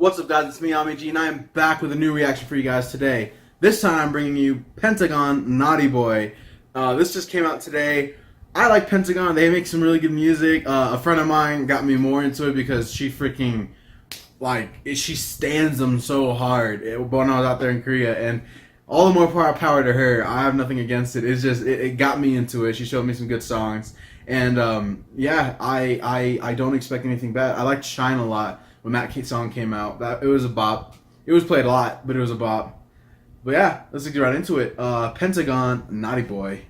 What's up, guys? It's me, Ami and I am back with a new reaction for you guys today. This time I'm bringing you Pentagon, Naughty Boy. This just came out today. I like Pentagon. They make some really good music. A friend of mine got me more into it because she freaking, she stands them so hard when I was out there in Korea. And all the more power to her. I have nothing against it. It's just, it got me into it. She showed me some good songs. And yeah, I don't expect anything bad. I liked Shine a lot. When that song came out, it was a bop. It was played a lot, but it was a bop. But yeah, let's get right into it. Pentagon, Naughty Boy.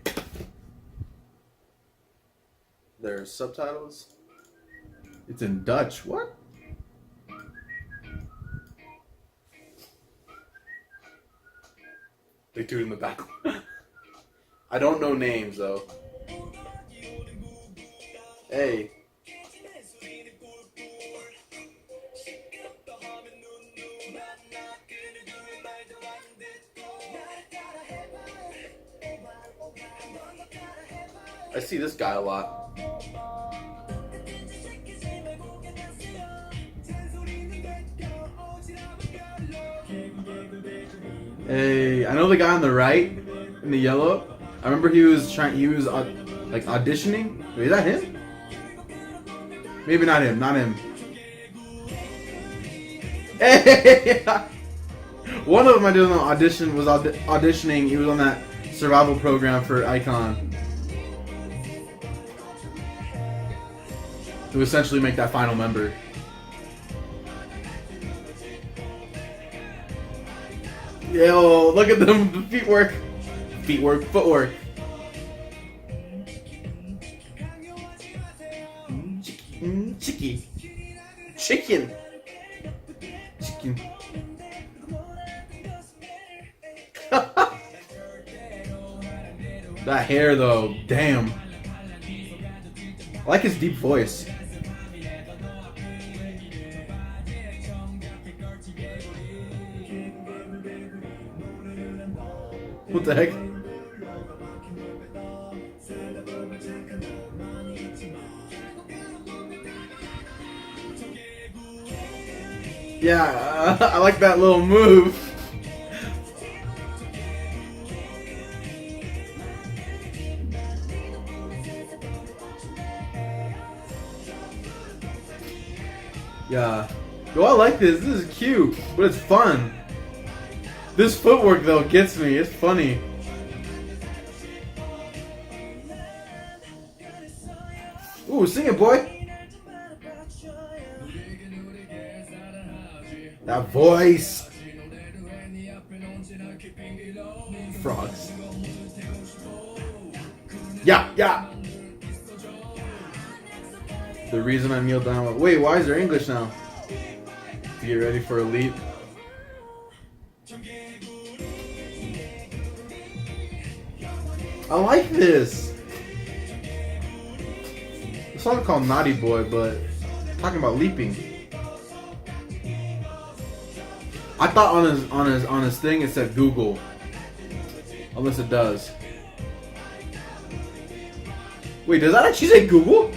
There's subtitles. It's in Dutch. What? They do it in the back. I don't know names though. Hey. I see this guy a lot. Hey, I know the guy on the right in the yellow. I remember he was like auditioning. Wait, is that him? Maybe not him, not him. Hey! One of them I did on audition was auditioning. He was on that survival program for Icon to essentially make that final member. Yo, look at them, the feet work. Feet work, footwork. Chicken. Chicken. Chicken. That hair though, damn. I like his deep voice. What the heck? Yeah, I like that little move. Yeah. Yo, I like this. This is cute, but it's fun. This footwork though gets me. It's funny. Ooh, sing it, boy. That voice. Frogs. Yeah, yeah. The reason I kneel down. Wait, why is there English now? To get ready for a leap. I like this. The song called Naughty Boy, but talking about leaping. I thought on his thing it said GOOOO. Unless it does. Wait, does that actually say GOOOO?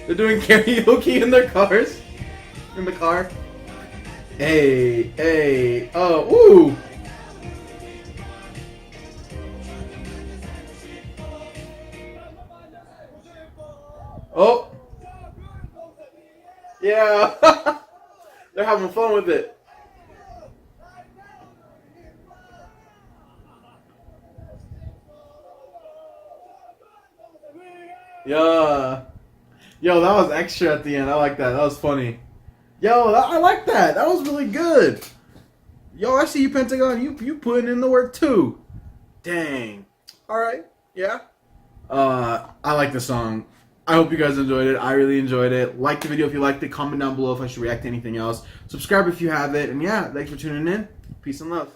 They're doing karaoke in their cars? In the car? Hey, hey, oh, ooh! Oh! Yeah! They're having fun with it. Yeah. Yo, that was extra at the end. I like that. That was funny. Yo, I like that. That was really good. Yo, I see you, Pentagon. You putting in the work too. Dang. All right. Yeah. I like the song. I hope you guys enjoyed it. I really enjoyed it. Like the video if you liked it. Comment down below if I should react to anything else. Subscribe if you have it. And yeah, thanks for tuning in. Peace and love.